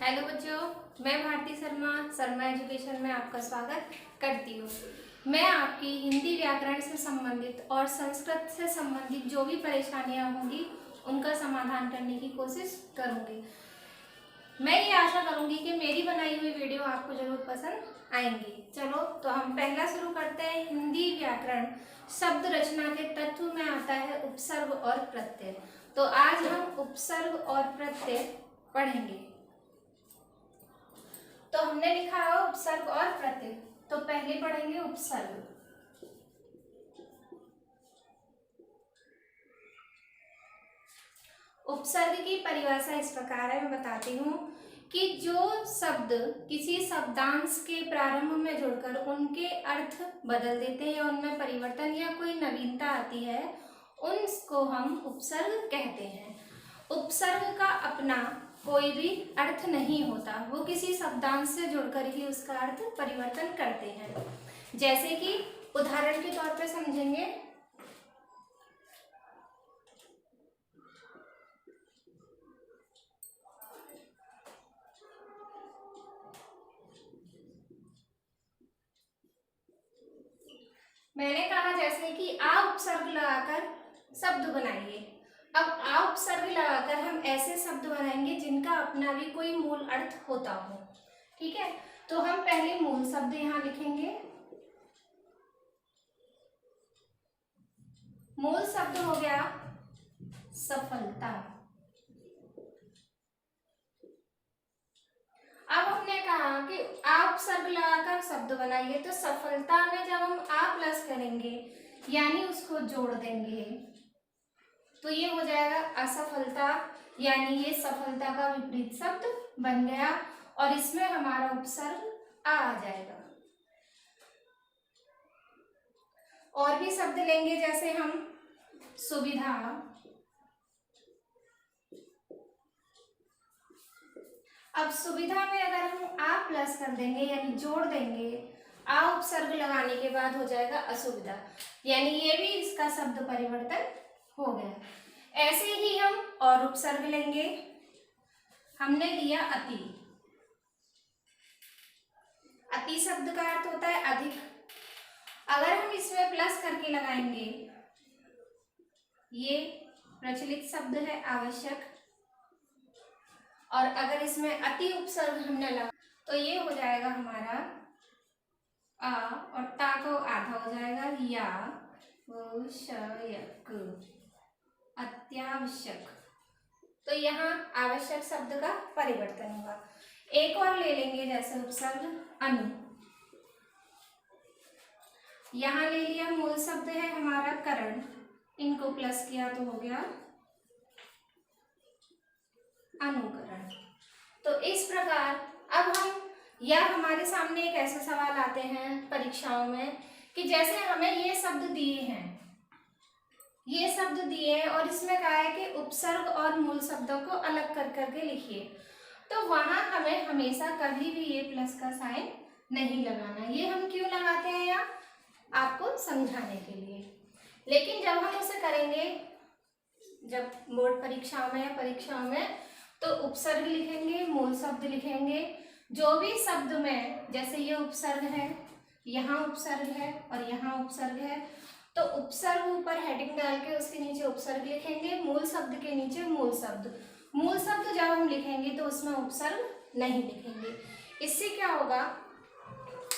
Hello बच्चों, मैं Bharti Sharma education में आपका स्वागत करती हूँ। मैं आपकी हिंदी व्याकरण से संबंधित और संस्कृत से संबंधित जो भी परेशानियाँ होंगी उनका समाधान करने की कोशिश करूँगी। मैं ये आशा करूँगी कि मेरी बनाई हुई वीडियो आपको जरूर पसंद आएंगी। चलो तो हम पहला शुरू करते हैं। हिंदी व्याकरण शब्द रचना के तत्व में आता है उपसर्ग और प्रत्यय। तो आज हम उपसर्ग और प्रत्यय पढ़ेंगे। तो हमने लिखा है उपसर्ग और प्रत्यय, तो पहले पढ़ेंगे उपसर्ग। उपसर्ग की परिभाषा इस प्रकार है, मैं बताती हूँ कि जो शब्द किसी शब्दांश के प्रारंभ में जुड़कर उनके अर्थ बदल देते हैं, उनमें परिवर्तन या कोई नवीनता आती है, उनको हम उपसर्ग कहते हैं। उपसर्ग का अपना कोई भी अर्थ नहीं होता, वो किसी शब्दांश से जुड़कर ही उसका अर्थ परिवर्तन करते हैं। जैसे कि उदाहरण के तौर पर समझेंगे, मैंने कहा जैसे कि आ उपसर्ग लगाकर शब्द बनाइए। अब आ उपसर्ग लगाकर हम ऐसे शब्द बनाएंगे जिनका अपना भी कोई मूल अर्थ होता हो। ठीक है, तो हम पहले मूल शब्द यहाँ लिखेंगे। मूल शब्द हो गया सफलता। अब हमने कहा कि आ उपसर्ग लगाकर शब्द बनाइए, तो सफलता में जब हम आ प्लस करेंगे यानी उसको जोड़ देंगे तो ये हो जाएगा असफलता, यानी ये सफलता का विपरीत शब्द बन गया और इसमें हमारा उपसर्ग आ जाएगा। और भी शब्द लेंगे, जैसे हम सुविधा। अब सुविधा में अगर हम आ प्लस कर देंगे यानी जोड़ देंगे, आ उपसर्ग लगाने के बाद हो जाएगा असुविधा, यानी ये भी इसका शब्द परिवर्तन हो गया। ऐसे ही हम और उपसर्ग लेंगे। हमने लिया अति। अति शब्द का अर्थ होता है अधिक। अगर हम इसमें प्लस करके लगाएंगे, ये प्रचलित शब्द है आवश्यक, और अगर इसमें अति उपसर्ग हमने लगा तो ये हो जाएगा हमारा आ, और ता को आधा हो जाएगा या आवश्यक, अत्यावश्यक। तो यहाँ आवश्यक शब्द का परिवर्तन होगा। एक और ले लेंगे, जैसे उपसर्ग अनु। यहाँ ले लिया, मूल शब्द है हमारा करण, इनको प्लस किया तो हो गया अनुकरण। तो इस प्रकार अब हम, या हमारे सामने एक ऐसे सवाल आते हैं परीक्षाओं में कि जैसे हमें ये शब्द दिए हैं, ये शब्द दिए हैं और इसमें कहा है कि उपसर्ग और मूल शब्दों को अलग कर करके लिखिए, तो वहां हमें हमेशा कभी भी ये प्लस का साइन नहीं लगाना। ये हम क्यों लगाते हैं या आपको समझाने के लिए। लेकिन जब हम उसे करेंगे, जब बोर्ड परीक्षाओं में या परीक्षाओं में, तो उपसर्ग लिखेंगे, मूल शब्द लिखेंगे। जो भी शब्द में, जैसे ये उपसर्ग है, यहाँ उपसर्ग है और यहाँ उपसर्ग है, तो उपसर्ग ऊपर हेडिंग डाल के उसके नीचे उपसर्ग लिखेंगे, मूल शब्द के नीचे मूल शब्द। मूल शब्द जब हम लिखेंगे तो उसमें उपसर्ग नहीं लिखेंगे। इससे क्या होगा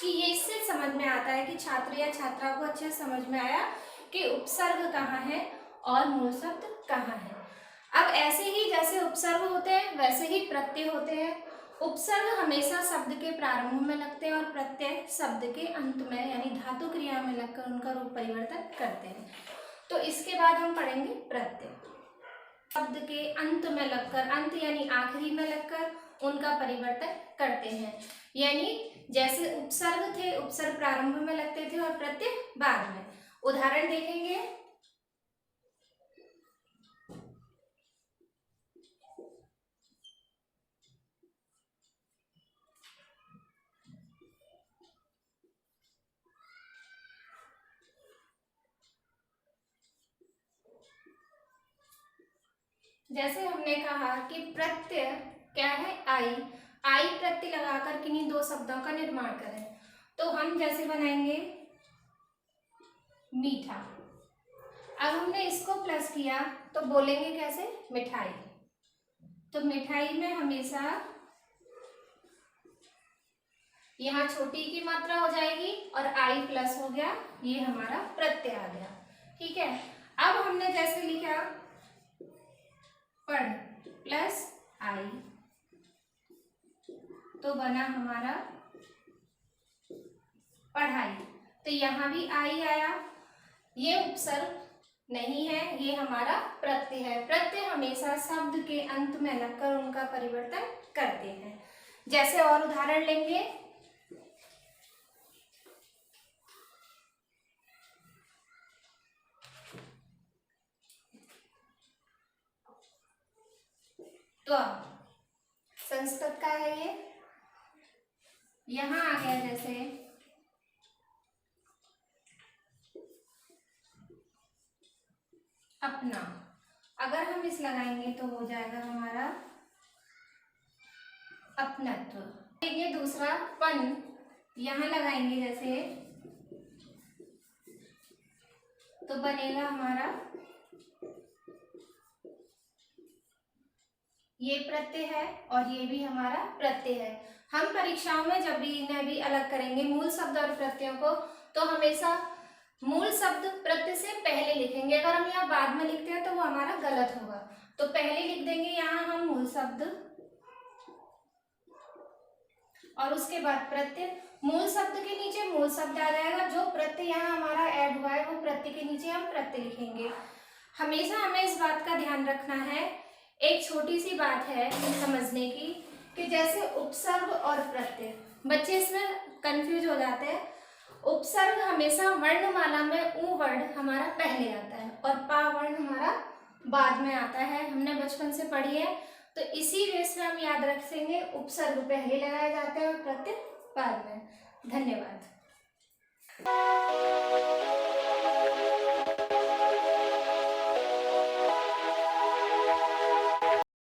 कि ये इससे समझ में आता है कि छात्र या छात्रा को अच्छे समझ में आया कि उपसर्ग कहाँ है और मूल शब्द कहाँ है। अब ऐसे ही जैसे उपसर्ग होते हैं वैसे ही प्रत्यय होते हैं। उपसर्ग हमेशा शब्द के प्रारंभ में लगते हैं और प्रत्यय शब्द के अंत में यानी धातु क्रिया में लगकर उनका रूप परिवर्तन करते हैं। तो इसके बाद हम पढ़ेंगे प्रत्यय। शब्द के अंत में लगकर, अंत यानी आखिरी में लगकर उनका परिवर्तन करते हैं। यानी जैसे उपसर्ग थे, उपसर्ग प्रारंभ में लगते थे और प्रत्यय बाद में। उदाहरण देखेंगे, जैसे हमने कहा कि प्रत्यय क्या है आई, आई प्रत्यय लगाकर किन्हीं दो शब्दों का निर्माण करें। तो हम जैसे बनाएंगे मीठा, अब हमने इसको प्लस किया तो बोलेंगे कैसे, मिठाई। तो मिठाई में हमेशा यहाँ छोटी की मात्रा हो जाएगी और आई प्लस हो गया, ये हमारा प्रत्यय आ गया। ठीक है, अब हमने जैसे लिखा पढ़ प्लस आई, तो बना हमारा पढ़ाई। तो यहाँ भी आई आया, ये उपसर्ग नहीं है, ये हमारा प्रत्यय है। प्रत्यय हमेशा शब्द के अंत में लगकर उनका परिवर्तन करते हैं। जैसे और उदाहरण लेंगे, तो संस्कृत का है ये, यहाँ आ गया जैसे अपना, अगर हम इस लगाएंगे तो हो जाएगा हमारा अपनत्व। ये दूसरा पन, यहाँ लगाएंगे जैसे तो बनेगा हमारा, ये प्रत्यय है और ये भी हमारा प्रत्यय है। हम परीक्षाओं में जब भी इन्हें भी अलग करेंगे मूल शब्द और प्रत्ययों को, तो हमेशा मूल शब्द प्रत्यय से पहले लिखेंगे। अगर हम यहाँ बाद में लिखते हैं तो वो हमारा गलत होगा। तो पहले लिख देंगे यहाँ हम मूल शब्द और उसके बाद प्रत्यय। मूल शब्द के नीचे मूल शब्द आ जाएगा, जो प्रत्यय यहाँ हमारा ऐड हुआ है वो प्रत्यय के नीचे हम प्रत्यय लिखेंगे। हमेशा हमें इस बात का ध्यान रखना है, एक छोटी सी बात है समझने की, कि जैसे उपसर्ग और प्रत्यय, बच्चे इसमें कंफ्यूज हो जाते हैं। उपसर्ग हमेशा वर्णमाला में ऊ वर्ण हमारा पहले आता है और पा वर्ण हमारा बाद में आता है, हमने बचपन से पढ़ी है। तो इसी बेस में हम याद रखेंगे, उपसर्ग पहले लगाए जाते हैं और प्रत्यय बाद में। धन्यवाद।